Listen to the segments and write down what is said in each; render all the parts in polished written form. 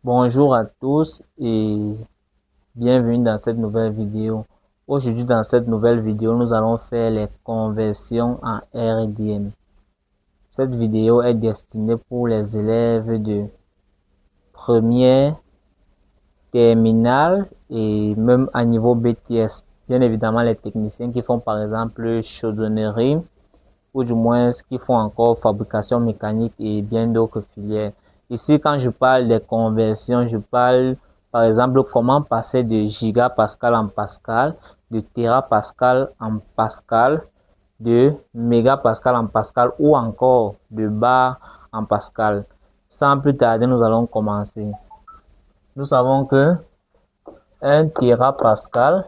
Bonjour à tous et bienvenue dans cette nouvelle vidéo. Aujourd'hui, dans cette nouvelle vidéo, nous allons faire les conversions en RDM. Cette vidéo est destinée pour les élèves de première, terminale et même à niveau BTS. Bien évidemment, les techniciens qui font par exemple chaudronnerie ou du moins qui font encore fabrication mécanique et bien d'autres filières. Ici, quand je parle des conversions, je parle par exemple comment passer de gigapascal en pascal, de terapascal en pascal, de mégapascal en pascal ou encore de bar en pascal. Sans plus tarder, nous allons commencer. Nous savons que 1 terapascal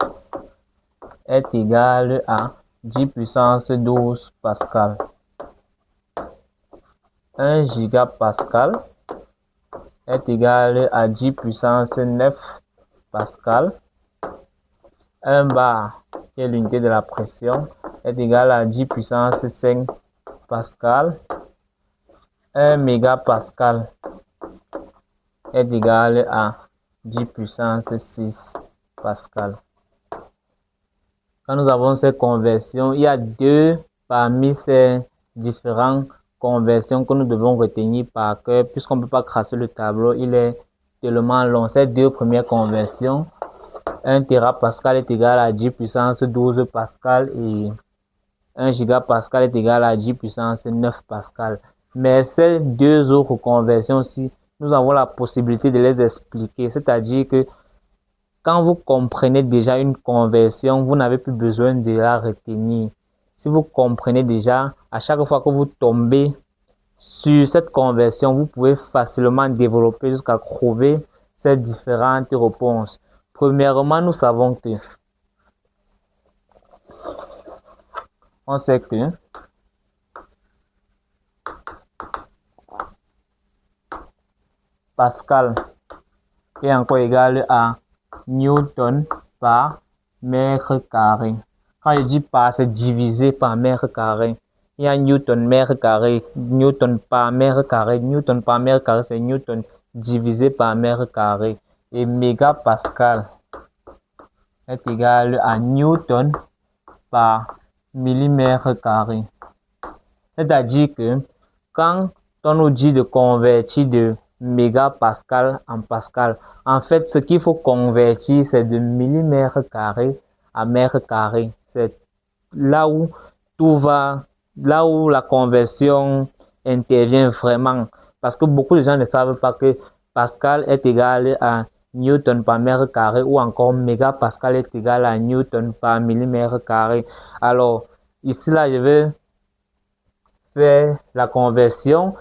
est égal à 10 puissance 12 pascal. 1 gigapascal est égal à 10 puissance 9 pascal. 1 bar, qui est l'unité de la pression, est égal à 10 puissance 5 pascal. 1 mégapascal est égal à 10 puissance 6 pascal. Quand nous avons ces conversions, il y a deux parmi ces différentes conversions que nous devons retenir par cœur, puisqu'on ne peut pas tracer le tableau, il est tellement long. Ces deux premières conversions, 1 terapascal est égal à 10 puissance 12 pascal et 1 gigapascal est égal à 10 puissance 9 pascal. Mais ces deux autres conversions aussi, nous avons la possibilité de les expliquer, c'est-à-dire que quand vous comprenez déjà une conversion, vous n'avez plus besoin de la retenir. Si vous comprenez déjà, à chaque fois que vous tombez sur cette conversion, vous pouvez facilement développer jusqu'à trouver ces différentes réponses. Premièrement, nous savons que on sait que Pascal est encore égal à Newton par mètre carré. Quand je dis par, c'est divisé par mètre carré. Il y a Newton mètre carré, Newton par mètre carré, Newton par mètre carré, c'est Newton divisé par mètre carré. Et mégapascal est égal à Newton par millimètre carré. C'est-à-dire que quand on nous dit de convertir de mégapascal en pascal, en fait, ce qu'il faut convertir, c'est de millimètre carré à mètre carré. C'est là où tout va, là où la conversion intervient vraiment. Parce que beaucoup de gens ne savent pas que Pascal est égal à Newton par mètre carré ou encore mégapascal est égal à Newton par millimètre carré. Alors, ici, là, je vais faire la conversion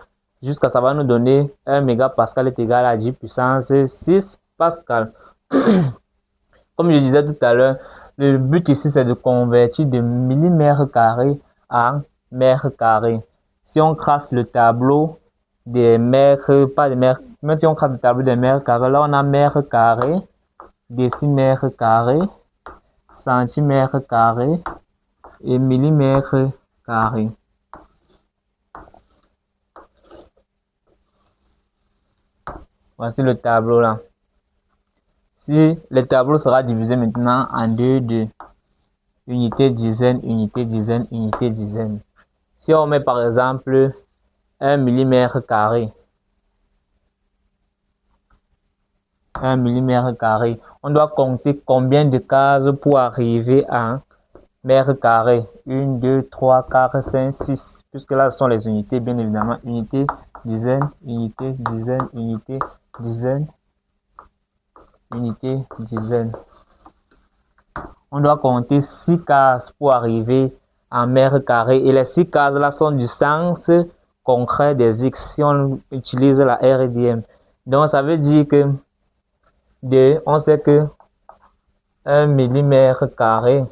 jusqu'à ça va nous donner 1 mégapascal est égal à 10 puissance 6 pascal. Comme je disais tout à l'heure, le but ici c'est de convertir de millimètre carré à mètre carré. Si on trace le tableau des mètres, pas des mètres, même si on trace le tableau des mètres carrés, là on a mètre carré, décimètre carré, centimètre carré et millimètre carré. Voici le tableau là. Si le tableau sera divisé maintenant en deux unité dizaine, unité dizaine, unité dizaine. Si on met par exemple 1 millimètre carré, 1 millimètre carré, on doit compter combien de cases pour arriver à mètre carré. 1, 2, 3, 4, 5, 6. Puisque là, ce sont les unités, bien évidemment. Unité, dizaine, unité, dizaine, unité, dizaine, unité, dizaine. On doit compter 6 cases pour arriver à mètre carré. Et les 6 cases là sont du sens concret des X si on utilise la RDM. Donc ça veut dire que on sait que 1 millimètre carré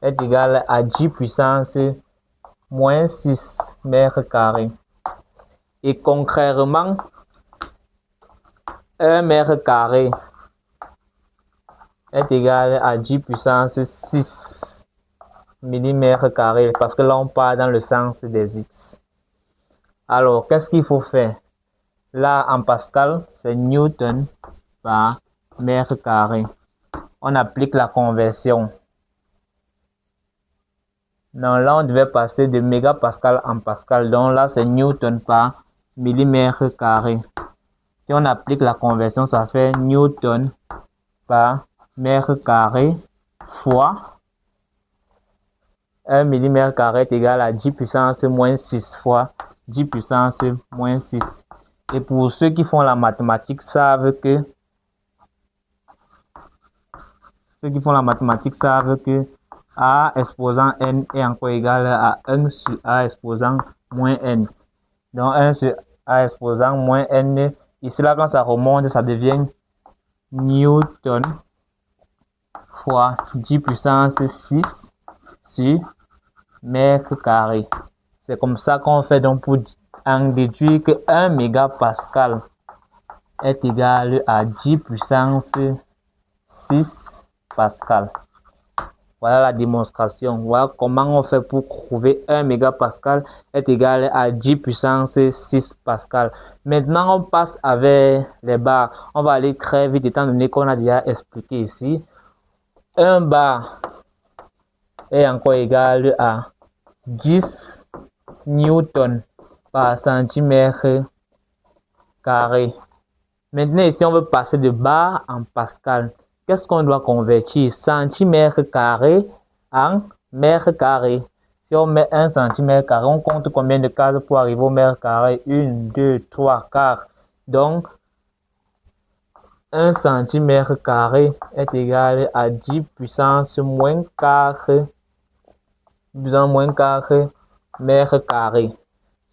est égal à 10 puissance moins 6 mètres carrés. Et concrètement, 1 mètre carré est égal à 10 puissance 6 millimètres carrés parce que là on part dans le sens des X. Alors, qu'est-ce qu'il faut faire? Là, en Pascal, c'est Newton par mètre carré. On applique la conversion. Donc là, on devait passer de mégapascal en pascal. Donc là, c'est Newton par millimètre carré. Si on applique la conversion, ça fait Newton par mètre carré fois 1 millimètre carré est égal à 10 puissance moins 6 fois 10 puissance moins 6. Et pour ceux qui font la mathématique savent que A exposant n est encore égal à 1 sur A exposant moins n. Donc 1 sur A exposant moins n, ici là quand ça remonte, ça devient Newton fois 10 puissance 6 sur mètre carré. C'est comme ça qu'on fait donc pour en déduire que 1 mégapascal est égal à 10 puissance 6 pascal. Voilà la démonstration. Voilà comment on fait pour trouver 1 mégapascal est égal à 10 puissance 6 pascal. Maintenant, on passe avec les bars. On va aller très vite étant donné qu'on a déjà expliqué ici. 1 bar est encore égal à 10 newtons par centimètre carré. Maintenant, ici, on veut passer de bar en pascal. Qu'est-ce qu'on doit convertir? Centimètre carré en mètre carré. Si on met 1 centimètre carré, on compte combien de cases pour arriver au mètre carré? 1, 2, 3, 4. Donc, 1 centimètre carré est égal à 10 puissance moins 4, mètre carré.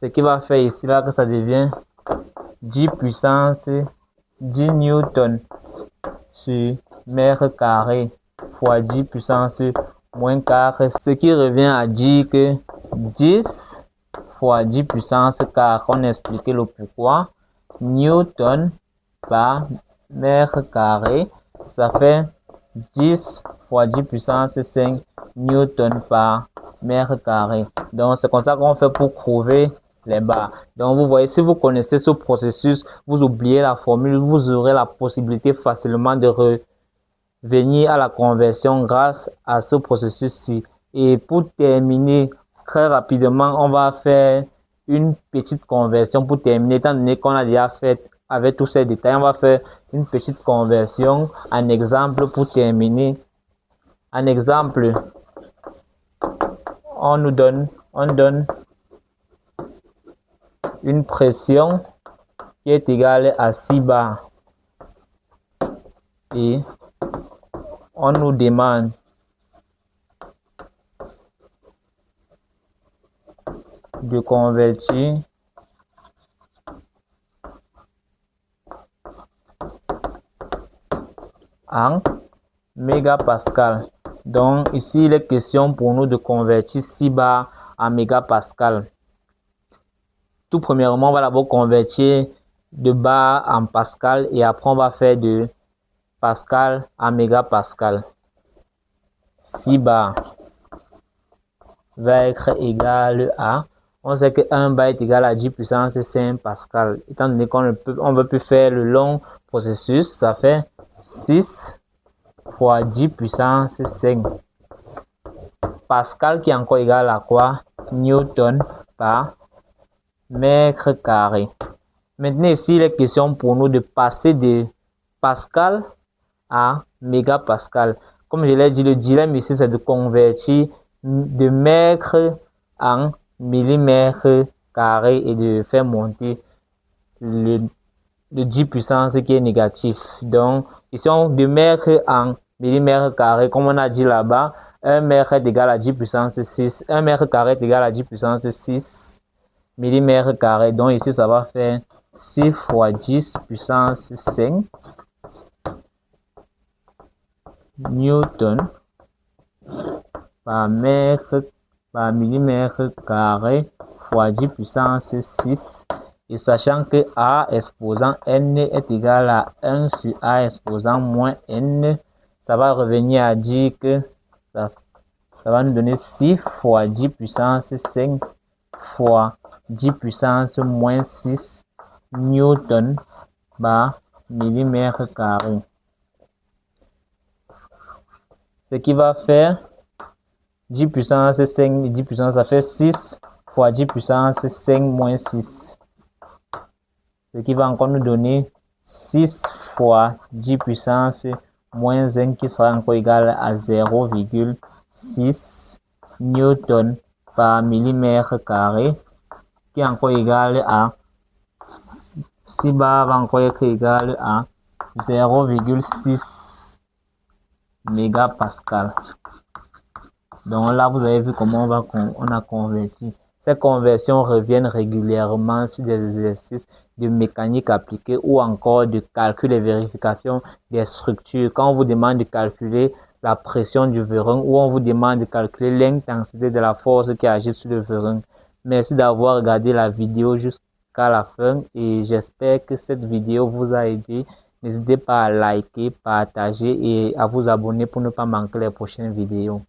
Ce qui va faire ici là que ça devient 10 puissance 10 newtons sur mètre carré fois 10 puissance moins 4, ce qui revient à dire que 10 fois 10 puissance 4, on a expliqué le pourquoi, newton par mètre carré, ça fait 10 fois 10 puissance 5 newton par mètre carré. Donc c'est comme ça qu'on fait pour trouver les barres. Donc vous voyez, si vous connaissez ce processus, vous oubliez la formule, vous aurez la possibilité facilement de revenir à la conversion grâce à ce processus-ci. Et pour terminer très rapidement, on va faire une petite conversion pour terminer, étant donné qu'on a déjà fait avec tous ces détails. On va faire une petite conversion en exemple pour terminer. En exemple, on donne une pression qui est égale à 6 bars et on nous demande de convertir en mégapascal. Donc ici il est question pour nous de convertir 6 bars en mégapascal. Tout premièrement, on va d'abord convertir de bar en pascal et après on va faire de pascal en mégapascal. 6 bars va être égal à, on sait que 1 bar est égal à 10 puissance 5 pascal. Étant donné qu'on ne veut plus faire le long processus, ça fait 6 fois 10 puissance 5 pascal qui est encore égal à quoi? Newton par mètre carré. Maintenant ici il est question pour nous de passer de pascal à mégapascal. Comme je l'ai dit, le dilemme ici c'est de convertir de mètre en millimètre carré et de faire monter le 10 puissance qui est négatif. Donc ici on de mètre en millimètre carré, comme on a dit là-bas, 1 mètre est égal à 10 puissance 6, 1 mètre carré est égal à 10 puissance 6 millimètre carré. Donc ici ça va faire 6 fois 10 puissance 5 newton par millimètre carré fois 10 puissance 6. Et sachant que A exposant n est égal à 1 sur A exposant moins n, ça va revenir à dire que ça va nous donner 6 fois 10 puissance 5 fois 10 puissance moins 6 newton par millimètre carré. Ce qui va faire 10 puissance 5, 10 puissance, ça fait 6 fois 10 puissance 5 moins 6. Ce qui va encore nous donner 6 fois 10 puissance moins 1 qui sera encore égal à 0,6 newton par millimètre carré, qui est encore égal à 6 bar va encore être égal à 0,6 mégapascal. Donc là, vous avez vu comment on a converti. Ces conversions reviennent régulièrement sur des exercices de mécanique appliquée ou encore de calcul et vérification des structures. Quand on vous demande de calculer la pression du vérin ou on vous demande de calculer l'intensité de la force qui agit sur le vérin. Merci d'avoir regardé la vidéo jusqu'à la fin et j'espère que cette vidéo vous a aidé. N'hésitez pas à liker, partager et à vous abonner pour ne pas manquer les prochaines vidéos.